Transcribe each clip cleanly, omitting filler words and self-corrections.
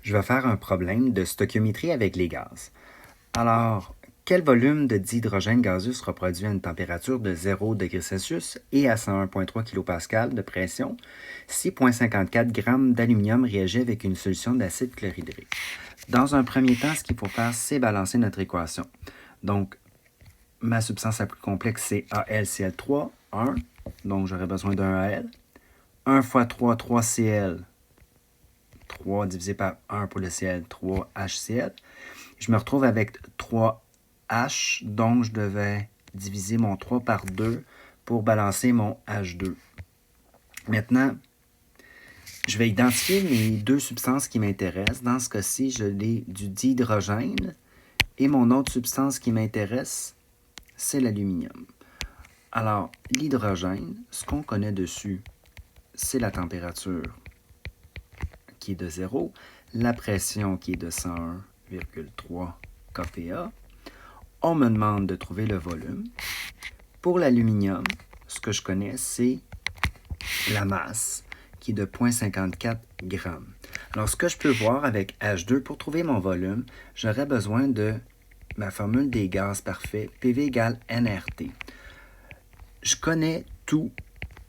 Je vais faire un problème de stoichiométrie avec les gaz. Alors, quel volume de dihydrogène gazeux sera produit à une température de 0 degré Celsius et à 101,3 kPa de pression si 0,54 g d'aluminium réagit avec une solution d'acide chlorhydrique? Dans un premier temps, ce qu'il faut faire, c'est balancer notre équation. Donc, ma substance la plus complexe, c'est AlCl3, 1. Donc, j'aurai besoin d'un Al. 1 fois 3, 3Cl. 3 divisé par 1 pour le Cl, 3HCl. Je me retrouve avec 3H, donc je devais diviser mon 3 par 2 pour balancer mon H2. Maintenant, je vais identifier les deux substances qui m'intéressent. Dans ce cas-ci, je l'ai du dihydrogène et mon autre substance qui m'intéresse, c'est l'aluminium. Alors, l'hydrogène, ce qu'on connaît dessus, c'est la température qui est de 0, la pression qui est de 101,3 kPa. On me demande de trouver le volume. Pour l'aluminium, ce que je connais, c'est la masse qui est de 0,54 g. Alors, ce que je peux voir avec H2, pour trouver mon volume, j'aurais besoin de ma formule des gaz parfaits, PV égale nRT. Je connais tout,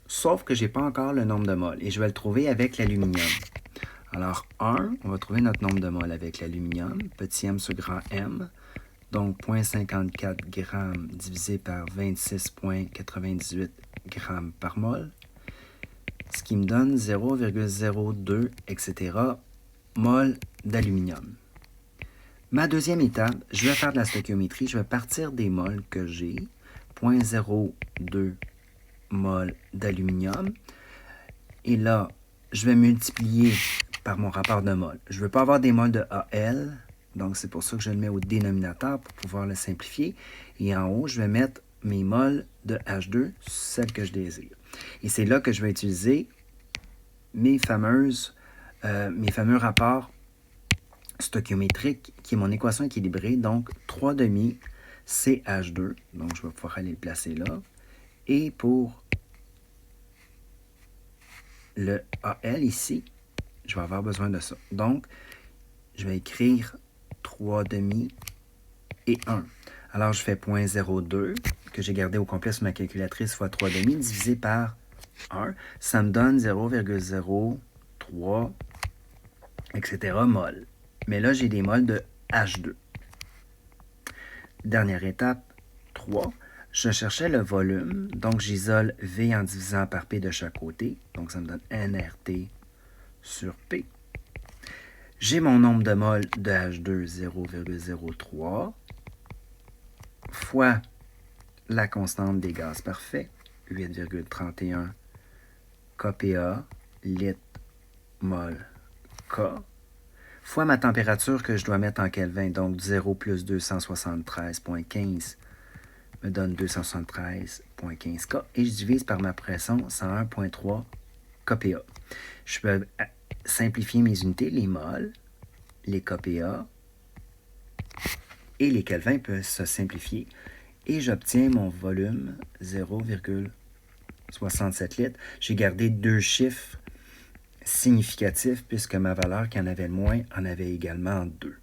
sauf que je n'ai pas encore le nombre de moles, et je vais le trouver avec l'aluminium. Alors, 1, on va trouver notre nombre de moles avec l'aluminium, petit m sur grand M, donc 0,54 g divisé par 26,98 g par mol, ce qui me donne 0,02, etc. mol d'aluminium. Ma deuxième étape, je vais faire de la stoichiométrie, je vais partir des mols que j'ai, 0,02 mol d'aluminium, et là, je vais multiplier par mon rapport de mol. Je ne veux pas avoir des mols de Al, donc c'est pour ça que je le mets au dénominateur pour pouvoir le simplifier. Et en haut, je vais mettre mes mols de H2, celles que je désire. Et c'est là que je vais utiliser mes fameux rapports stoichiométriques, qui est mon équation équilibrée, donc 3 demi CH2, donc je vais pouvoir aller le placer là. Et pour le Al ici, je vais avoir besoin de ça. Donc, je vais écrire 3 demi et 1. Alors, je fais 0,02 que j'ai gardé au complet sur ma calculatrice fois 3 demi divisé par 1. Ça me donne 0,03, etc. mol. Mais là, j'ai des mols de H2. Dernière étape, 3. Je cherchais le volume, donc j'isole V en divisant par P de chaque côté. Donc, ça me donne nRT sur P. J'ai mon nombre de moles de H2, 0,03, fois la constante des gaz parfaits, 8,31 kPa, litre, mol, K, fois ma température que je dois mettre en Kelvin, donc 0 plus 273,15 me donne 273,15 K, et je divise par ma pression, 101,3 kPa. Je peux simplifier mes unités, les mols, les kPa et les kelvins peuvent se simplifier, et j'obtiens mon volume 0,67 litres. J'ai gardé deux chiffres significatifs puisque ma valeur qui en avait le moins en avait également 2.